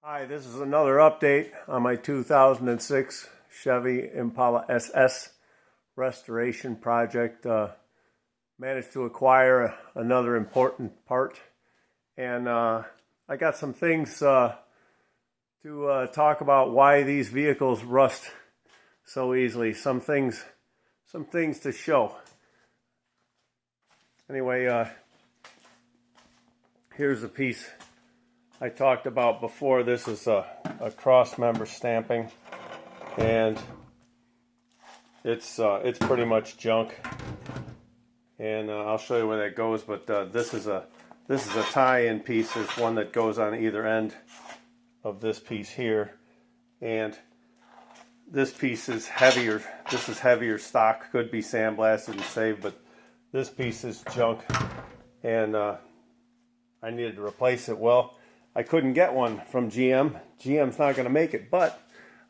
Hi, this is another update on my 2006 Chevy Impala SS restoration project. Managed to acquire another important part, and I got some things to talk about why these vehicles rust so easily. Some things to show. Anyway, here's a piece I talked about before. This is a cross member stamping, and it's pretty much junk, and I'll show you where that goes. But this is a tie-in piece. There's one that goes on either end of this piece here, and this piece is heavier. This is heavier stock. Could be sandblasted and saved, but this piece is junk, and I needed to replace it. Well, I couldn't get one from GM. GM's not going to make it, but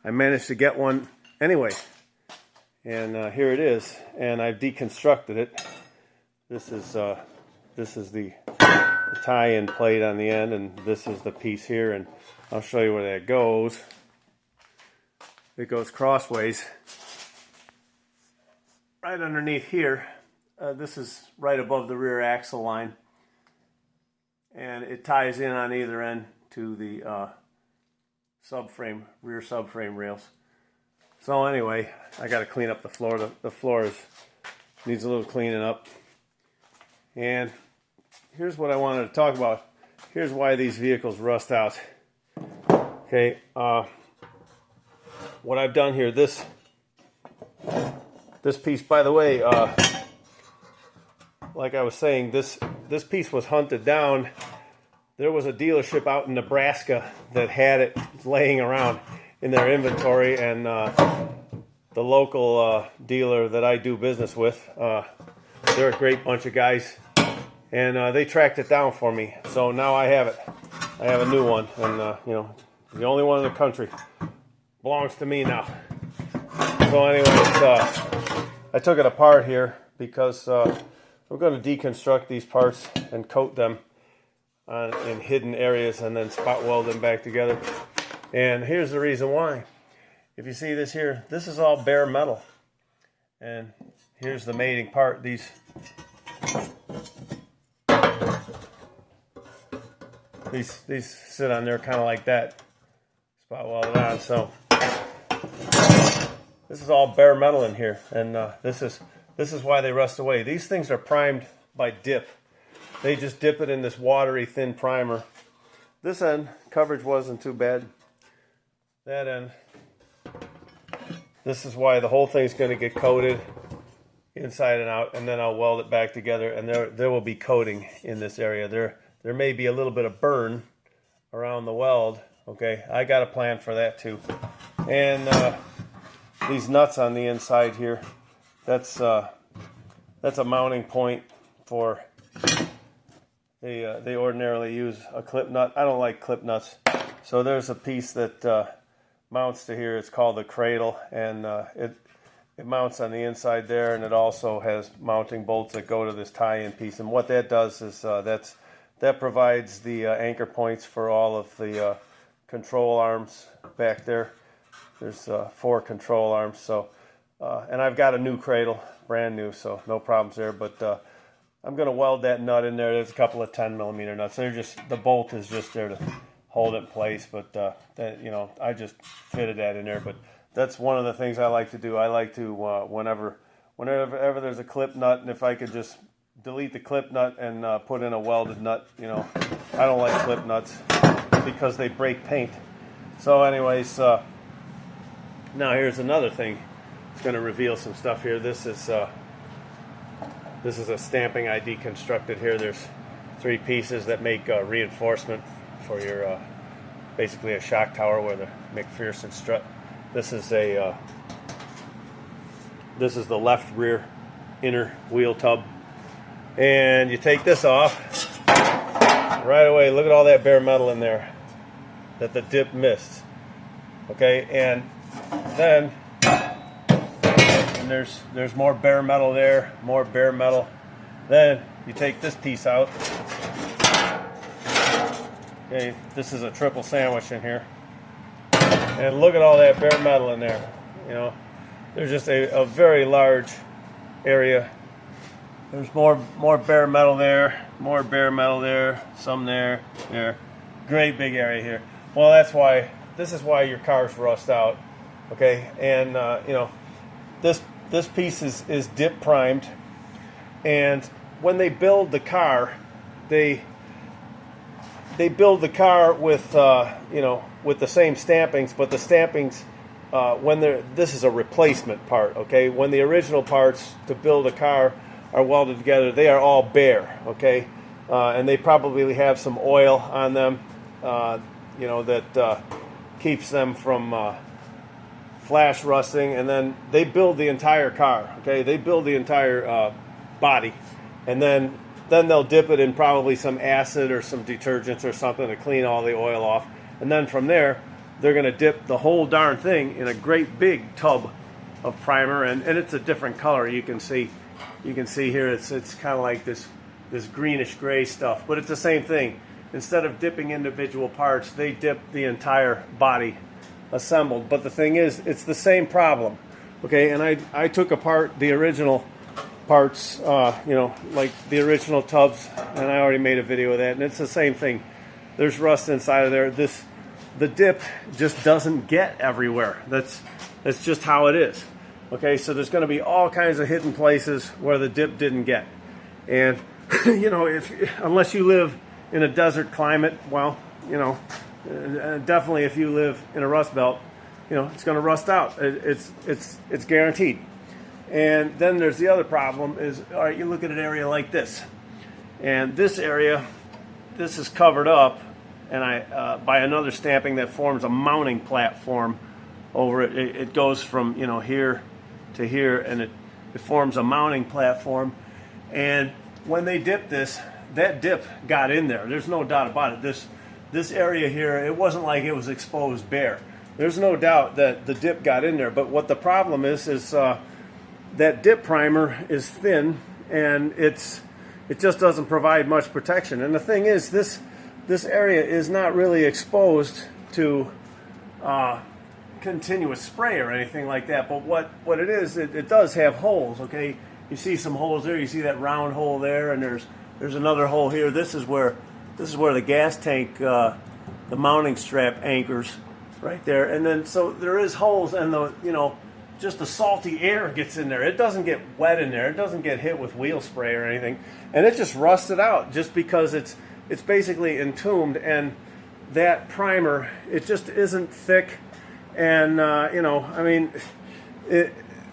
I managed to get one anyway. And here it is, and I've deconstructed it. This is the tie-in plate on the end, and this is the piece here, and I'll show you where that goes. It goes crossways, right underneath here. This is right above the rear axle line, and it ties in on either end to the rear subframe rails. So anyway, I got to clean up the floor. The floor needs a little cleaning up. And here's what I wanted to talk about. Here's why these vehicles rust out. Okay, what I've done here, this piece, by the way, like I was saying, this piece was hunted down. There was a dealership out in Nebraska that had it laying around in their inventory, and the local dealer that I do business with, they're a great bunch of guys, and they tracked it down for me. So now I have it. I have a new one, and you know, the only one in the country. Belongs to me now. So anyways, I took it apart here because we're going to deconstruct these parts and coat them in hidden areas and then spot weld them back together. And here's the reason why. If you see this here, this is all bare metal. And here's the mating part. These sit on there kind of like that. Spot welded on. So this is all bare metal in here, and this is why they rust away. These things are primed by dip. They just dip it in this watery thin primer. This end coverage wasn't too bad. That end, this is why the whole thing's going to get coated inside and out, and then I'll weld it back together, and there will be coating in this area. There may be a little bit of burn around the weld. Okay, I got a plan for that too. And these nuts on the inside here, that's a mounting point for. They ordinarily use a clip nut. I don't like clip nuts, so there's a piece that mounts to here. It's called the cradle, and it mounts on the inside there, and it also has mounting bolts that go to this tie-in piece. And what that does is that provides the anchor points for all of the control arms back there. There's 4 control arms. So, and I've got a new cradle, brand new, so no problems there. But I'm going to weld that nut in there. There's a couple of 10mm nuts. The bolt is just there to hold it in place. But you know, I just fitted that in there. But that's one of the things I like to do. I like to whenever there's a clip nut, and if I could just delete the clip nut and put in a welded nut. You know, I don't like clip nuts because they break paint. So anyways, now here's another thing. It's going to reveal some stuff here. This is a stamping I deconstructed here. There's 3 pieces that make reinforcement for your basically a shock tower where the McPherson strut. This is the left rear inner wheel tub, and you take this off right away. Look at all that bare metal in there that the dip missed. Okay, and then there's more bare metal there, more bare metal. Then you take this piece out, Okay, this is a triple sandwich in here. And look at all that bare metal in there. You know, there's just a very large area. There's more bare metal there, more bare metal there, some there, there. Great big area here. Well, this is why your cars rust out. Okay, and you know, this piece is dip primed, and when they build the car, they build the car with you know, with the same stampings, but the stampings this is a replacement part. Okay, when the original parts to build a car are welded together, they are all bare. Okay, and they probably have some oil on them, you know, that keeps them from flash rusting. And then they build the entire car. Okay, they build the entire body, and then they'll dip it in probably some acid or some detergents or something to clean all the oil off. And then from there, they're going to dip the whole darn thing in a great big tub of primer, and it's a different color. You can see here it's kind of like this greenish gray stuff, but it's the same thing. Instead of dipping individual parts, they dip the entire body assembled. But the thing is, it's the same problem. Okay, and I took apart the original parts, you know, like the original tubs, and I already made a video of that, and it's the same thing. There's rust inside of there. The dip just doesn't get everywhere. That's just how it is. Okay, so there's going to be all kinds of hidden places where the dip didn't get. And you know, unless you live in a desert climate, well, you know, definitely if you live in a rust belt, you know, it's going to rust out. It's guaranteed. And then there's the other problem is, all right, you look at an area like this, and this area, this is covered up, and by another stamping that forms a mounting platform over it. It goes from, you know, here to here, and it forms a mounting platform. And when they dip this, that dip got in there. There's no doubt about it. This area here, it wasn't like it was exposed bare. There's no doubt that the dip got in there. But what the problem is that dip primer is thin, and it just doesn't provide much protection. And the thing is, this area is not really exposed to continuous spray or anything like that. But what it is, it does have holes. Okay, you see some holes there. You see that round hole there, and there's another hole here. This is where the gas tank, the mounting strap anchors right there. And then so there is holes, and just the salty air gets in there. It doesn't get wet in there. It doesn't get hit with wheel spray or anything, and it just rusted out just because it's basically entombed. And that primer, it just isn't thick. And I mean, in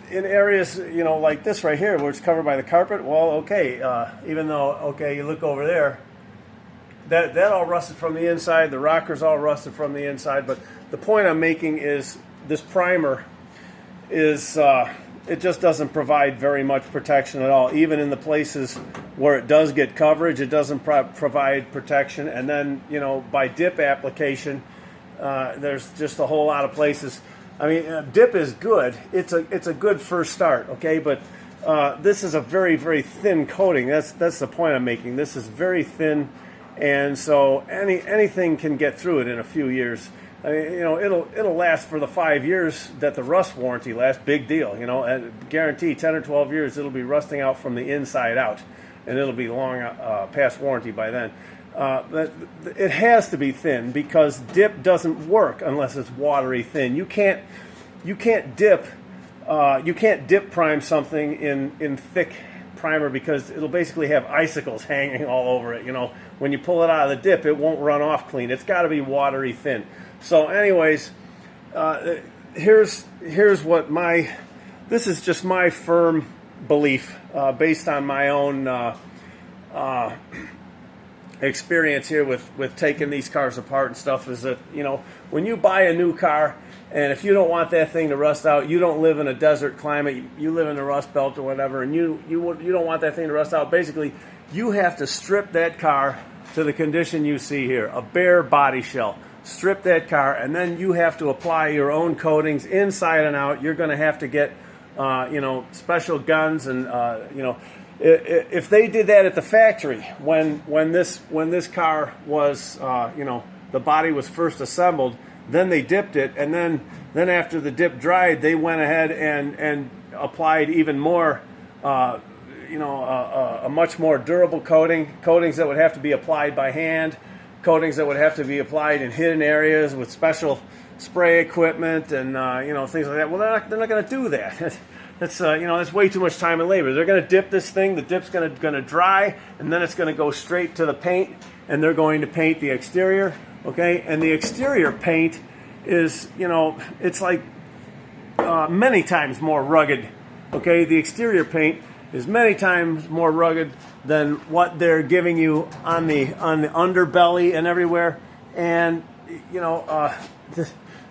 areas like this right here where it's covered by the carpet, well, okay, even though you look over there, that all rusted from the inside. The rockers all rusted from the inside. But the point I'm making is this primer is it just doesn't provide very much protection at all. Even in the places where it does get coverage, it doesn't provide protection. And then by dip application, there's just a whole lot of places. I mean, dip is good. It's a good first start, okay? But this is a very, very thin coating. That's the point I'm making. This is very thin, and so anything can get through it in a few years. I mean, it'll last for the 5 years that the rust warranty lasts. Big deal, and guarantee 10 or 12 years it'll be rusting out from the inside out, and it'll be long past warranty by then. But it has to be thin because dip doesn't work unless it's watery thin. You can't dip prime something in thick primer because it'll basically have icicles hanging all over it. When you pull it out of the dip, it won't run off clean. It's got to be watery thin. So, anyways, here's what this is just my firm belief based on my own experience here with taking these cars apart and stuff, is that when you buy a new car, and if you don't want that thing to rust out, you don't live in a desert climate, you live in the rust belt or whatever, and you don't want that thing to rust out, basically you have to strip that car to the condition you see here, a bare body shell. Strip that car, and then you have to apply your own coatings inside and out. You're going to have to get special guns, and if they did that at the factory when this car was the body was first assembled, then they dipped it, and then after the dip dried, they went ahead and applied even more, a much more durable coatings that would have to be applied by hand, coatings that would have to be applied in hidden areas with special spray equipment and things like that. Well, they're not going to do that. That's that's way too much time and labor. They're going to dip this thing. The dip's going to dry, and then it's going to go straight to the paint, and they're going to paint the exterior. Okay, and the exterior paint is it's like many times more rugged. Okay, the exterior paint is many times more rugged than what they're giving you on the underbelly and everywhere. And the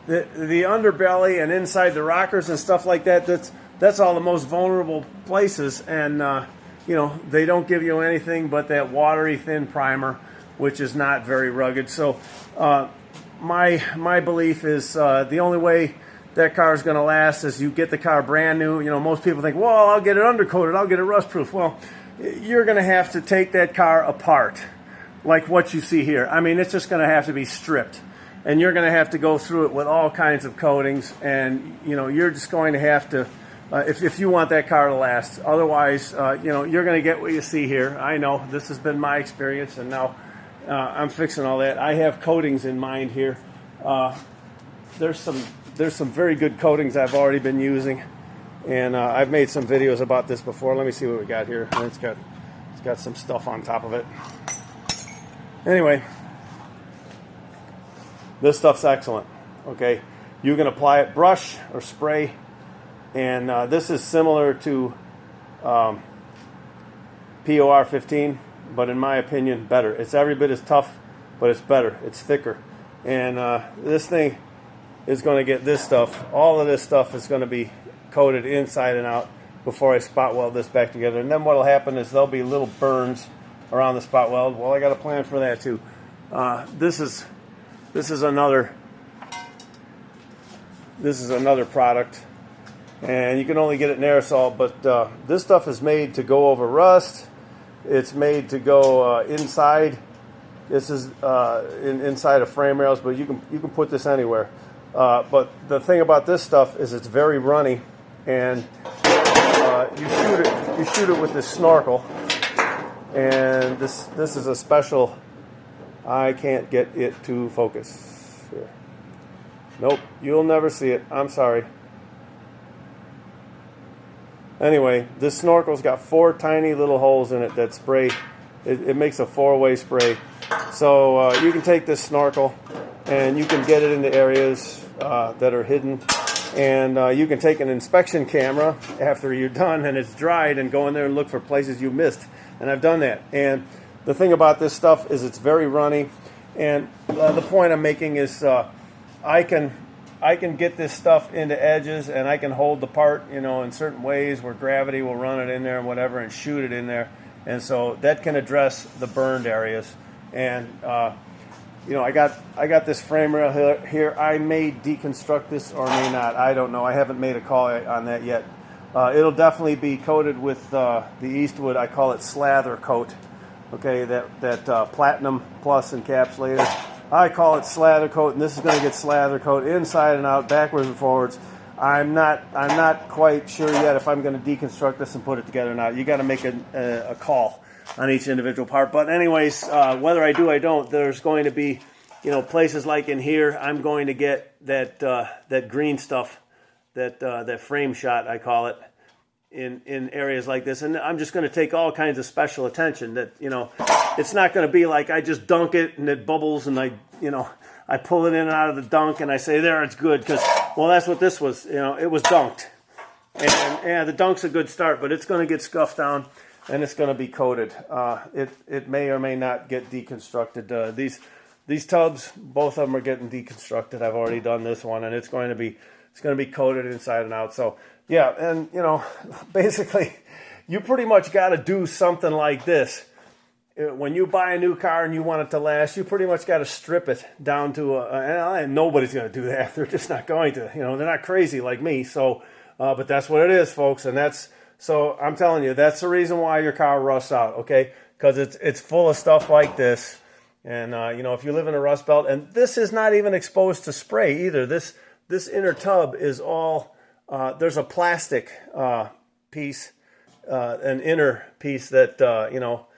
underbelly and inside the rockers and stuff like that, that's all the most vulnerable places. And they don't give you anything but that watery thin primer, which is not very rugged. So my belief is the only way that car is going to last is you get the car brand new. Most people think, well, I'll get it undercoated, I'll get it rust proof. Well, you're going to have to take that car apart, like what you see here. I mean, it's just going to have to be stripped, and you're going to have to go through it with all kinds of coatings, and you're just going to have to, if you want that car to last. Otherwise, you're going to get what you see here. I know this has been my experience, and now I'm fixing all that. I have coatings in mind here. There's some very good coatings I've already been using, and I've made some videos about this before. Let me see what we got here. It's got some stuff on top of it. Anyway, this stuff's excellent. Okay, you can apply it brush or spray, and this is similar to POR 15, but in my opinion, better. It's every bit as tough, but it's better. It's thicker, and this thing is going to get this stuff. All of this stuff is going to be coated inside and out before I spot weld this back together. And then what will happen is there'll be little burns around the spot weld. Well, I got a plan for that too. This is another product, and you can only get it in aerosol. But this stuff is made to go over rust. It's made to go inside. This is inside of frame rails, but you can put this anywhere. But the thing about this stuff is it's very runny, and you shoot it with this snorkel, and this is a special. I can't get it to focus here. Nope, you'll never see it. I'm sorry. Anyway, this snorkel's got 4 tiny little holes in it that spray. It makes a 4-way spray. So you can take this snorkel and you can get it into areas that are hidden, and you can take an inspection camera after you're done and it's dried and go in there and look for places you missed, and I've done that. And the thing about this stuff is it's very runny, and the point I'm making is I can get this stuff into edges, and I can hold the part in certain ways where gravity will run it in there and whatever, and shoot it in there, and so that can address the burned areas. And I got this frame rail here. I may deconstruct this or may not. I don't know. I haven't made a call on that yet. It'll definitely be coated with the Eastwood. I call it slather coat. Okay, that platinum plus encapsulator. I call it slather coat, and this is going to get slather coat inside and out, backwards and forwards. I'm not quite sure yet if I'm going to deconstruct this and put it together or not. You got to make a call on each individual part. But anyways, whether I do or I don't, there's going to be, places like in here, I'm going to get that green stuff, that frame shot, I call it, in areas like this. And I'm just going to take all kinds of special attention that, it's not going to be like I just dunk it and it bubbles and I pull it in and out of the dunk and I say, there, it's good. Because, well, that's what this was. It was dunked. And yeah, the dunk's a good start, but it's going to get scuffed down and it's going to be coated. It may or may not get deconstructed. These tubs, both of them are getting deconstructed. I've already done this one, and it's going to be coated inside and out. So yeah, and basically, you pretty much got to do something like this. When you buy a new car and you want it to last, you pretty much got to strip it down to and nobody's going to do that. They're just not going to. They're not crazy like me. So, but that's what it is, folks, and that's So I'm telling you, that's the reason why your car rusts out, okay? Because it's full of stuff like this. And, you know, if you live in a rust belt, and this is not even exposed to spray either. This inner tub is all, there's a plastic piece, an inner piece that, you know,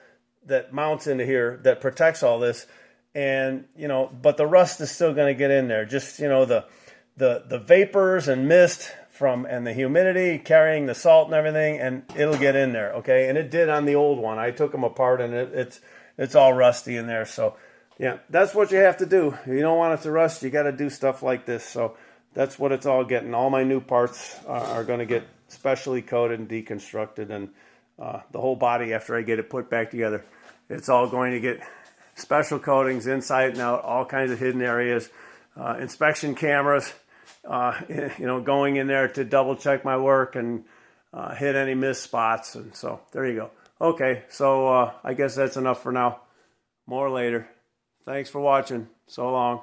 that mounts into here that protects all this. And, you know, but the rust is still going to get in there. Just, you know, the vapors and mist and the humidity carrying the salt and everything, and it'll get in there, okay? And it did on the old one. I took them apart, and it's all rusty in there. So, yeah, that's what you have to do. If you don't want it to rust, you got to do stuff like this. So that's what it's all getting. All my new parts are going to get specially coated and deconstructed, and the whole body, after I get it put back together, it's all going to get special coatings inside and out, all kinds of hidden areas, inspection cameras, you know, going in there to double check my work and hit any missed spots. And so there you go. Okay, so I guess that's enough for now. More later. Thanks for watching. So long.